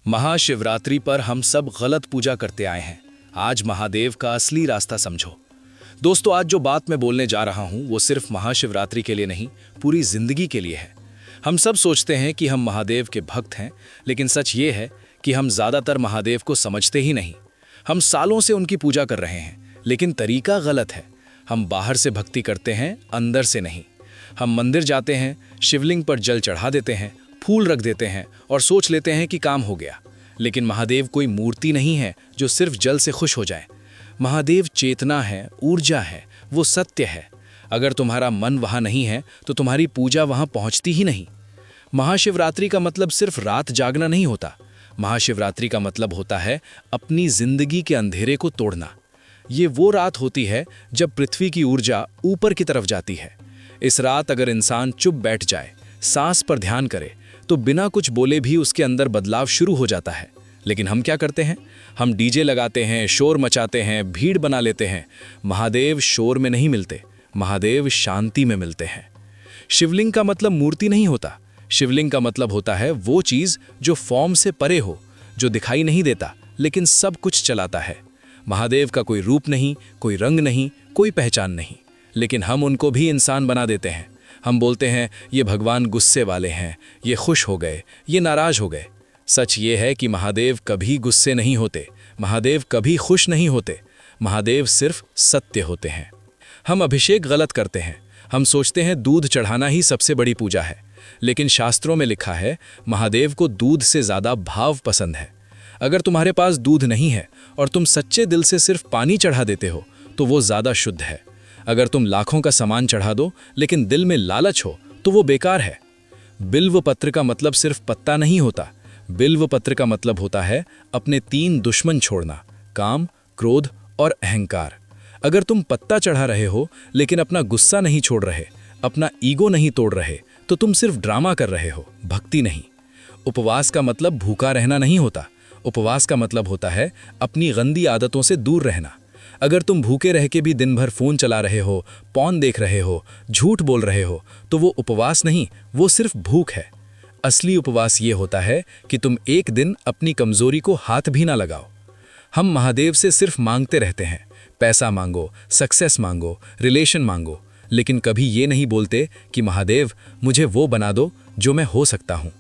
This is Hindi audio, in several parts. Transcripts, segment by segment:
महाशिवरात्रि पर हम सब गलत पूजा करते आए हैं। आज महादेव का असली रास्ता समझो। दोस्तों, आज जो बात मैं बोलने जा रहा हूं वो सिर्फ महाशिवरात्रि के लिए नहीं, पूरी जिंदगी के लिए है। हम सब सोचते हैं कि हम महादेव के भक्त हैं, लेकिन सच ये है कि हम ज्यादातर महादेव को समझते ही नहीं। हम सालों से उनकी पूजा कर रहे हैं, लेकिन तरीका गलत है। हम बाहर से भक्ति करते हैं, अंदर से नहीं। हम मंदिर जाते हैं, शिवलिंग पर जल चढ़ा देते हैं, फूल रख देते हैं और सोच लेते हैं कि काम हो गया। लेकिन महादेव कोई मूर्ति नहीं है जो सिर्फ जल से खुश हो जाए। महादेव चेतना है, ऊर्जा है, वो सत्य है। अगर तुम्हारा मन वहां नहीं है तो तुम्हारी पूजा वहां पहुंचती ही नहीं। महाशिवरात्रि का मतलब सिर्फ रात जागना नहीं होता। महाशिवरात्रि का मतलब होता है अपनी जिंदगी के अंधेरे को तोड़ना। ये वो रात होती है जब पृथ्वी की ऊर्जा ऊपर की तरफ जाती है। इस रात अगर इंसान चुप बैठ जाए, सांस पर ध्यान करे, तो बिना कुछ बोले भी उसके अंदर बदलाव शुरू हो जाता है। लेकिन हम क्या करते हैं? हम डीजे लगाते हैं, शोर मचाते हैं, भीड़ बना लेते हैं। महादेव शोर में नहीं मिलते, महादेव शांति में मिलते हैं। शिवलिंग का मतलब मूर्ति नहीं होता। शिवलिंग का मतलब होता है वो चीज जो फॉर्म से परे हो, जो दिखाई नहीं देता लेकिन सब कुछ चलाता है। महादेव का कोई रूप नहीं, कोई रंग नहीं, कोई पहचान नहीं, लेकिन हम उनको भी इंसान बना देते हैं। हम बोलते हैं ये भगवान गुस्से वाले हैं, ये खुश हो गए, ये नाराज हो गए। सच ये है कि महादेव कभी गुस्से नहीं होते, महादेव कभी खुश नहीं होते। महादेव सिर्फ सत्य होते हैं। हम अभिषेक गलत करते हैं। हम सोचते हैं दूध चढ़ाना ही सबसे बड़ी पूजा है, लेकिन शास्त्रों में लिखा है महादेव को दूध से ज़्यादा भाव पसंद है। अगर तुम्हारे पास दूध नहीं है और तुम सच्चे दिल से सिर्फ पानी चढ़ा देते हो तो वो ज़्यादा शुद्ध है। अगर तुम लाखों का सामान चढ़ा दो लेकिन दिल में लालच हो तो वो बेकार है। बिल्व पत्र का मतलब सिर्फ पत्ता नहीं होता। बिल्व पत्र का मतलब होता है अपने 3 दुश्मन छोड़ना, काम, क्रोध और अहंकार। अगर तुम पत्ता चढ़ा रहे हो लेकिन अपना गुस्सा नहीं छोड़ रहे, अपना ईगो नहीं तोड़ रहे, तो तुम सिर्फ ड्रामा कर रहे हो, भक्ति नहीं। उपवास का मतलब भूखा रहना नहीं होता। उपवास का मतलब होता है अपनी गंदी आदतों से दूर रहना। अगर तुम भूखे रह के भी दिन भर फोन चला रहे हो, पॉर्न देख रहे हो, झूठ बोल रहे हो, तो वो उपवास नहीं, वो सिर्फ भूख है। असली उपवास ये होता है कि तुम एक दिन अपनी कमजोरी को हाथ भी ना लगाओ। हम महादेव से सिर्फ मांगते रहते हैं, पैसा मांगो, सक्सेस मांगो, रिलेशन मांगो, लेकिन कभी ये नहीं बोलते कि महादेव मुझे वो बना दो जो मैं हो सकता हूँ।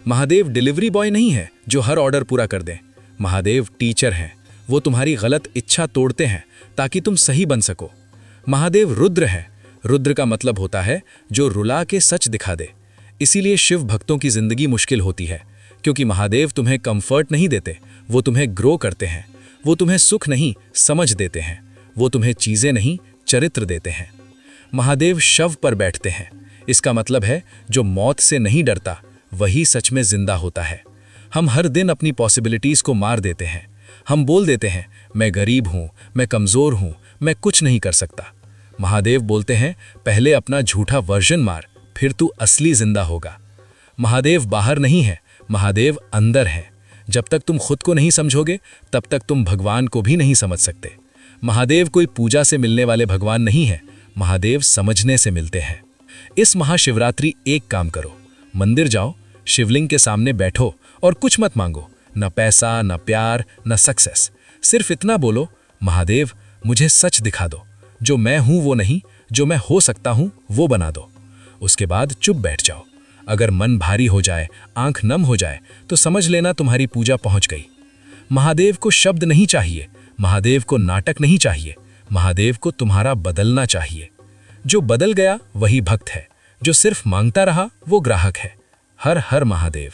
महादेव डिलीवरी बॉय नहीं है जो हर ऑर्डर पूरा कर दें। महादेव टीचर हैं, वो तुम्हारी गलत इच्छा तोड़ते हैं ताकि तुम सही बन सको। महादेव रुद्र है। रुद्र का मतलब होता है जो रुला के सच दिखा दे। इसीलिए शिव भक्तों की जिंदगी मुश्किल होती है, क्योंकि महादेव तुम्हें कंफर्ट नहीं देते, वो तुम्हें ग्रो करते हैं। वो तुम्हें सुख नहीं, समझ देते हैं। वो तुम्हें चीजें नहीं, चरित्र देते हैं। महादेव शव पर बैठते हैं। इसका मतलब है जो मौत से नहीं डरता वही सच में जिंदा होता है। हम हर दिन अपनी पॉसिबिलिटीज को मार देते हैं। हम बोल देते हैं मैं गरीब हूं, मैं कमजोर हूं, मैं कुछ नहीं कर सकता। महादेव बोलते हैं पहले अपना झूठा वर्जन मार, फिर तू असली जिंदा होगा। महादेव बाहर नहीं है, महादेव अंदर है। जब तक तुम खुद को नहीं समझोगे तब तक तुम भगवान को भी नहीं समझ सकते। महादेव कोई पूजा से मिलने वाले भगवान नहीं है, महादेव समझने से मिलते हैं। इस महाशिवरात्रि एक काम करो, मंदिर जाओ, शिवलिंग के सामने बैठो और कुछ मत मांगो, न पैसा, न प्यार, न सक्सेस। सिर्फ इतना बोलो, महादेव मुझे सच दिखा दो, जो मैं हूं वो नहीं, जो मैं हो सकता हूं वो बना दो। उसके बाद चुप बैठ जाओ। अगर मन भारी हो जाए, आंख नम हो जाए, तो समझ लेना तुम्हारी पूजा पहुंच गई। महादेव को शब्द नहीं चाहिए, महादेव को नाटक नहीं चाहिए, महादेव को तुम्हारा बदलना चाहिए। जो बदल गया वही भक्त है, जो सिर्फ मांगता रहा वो ग्राहक है। हर हर महादेव।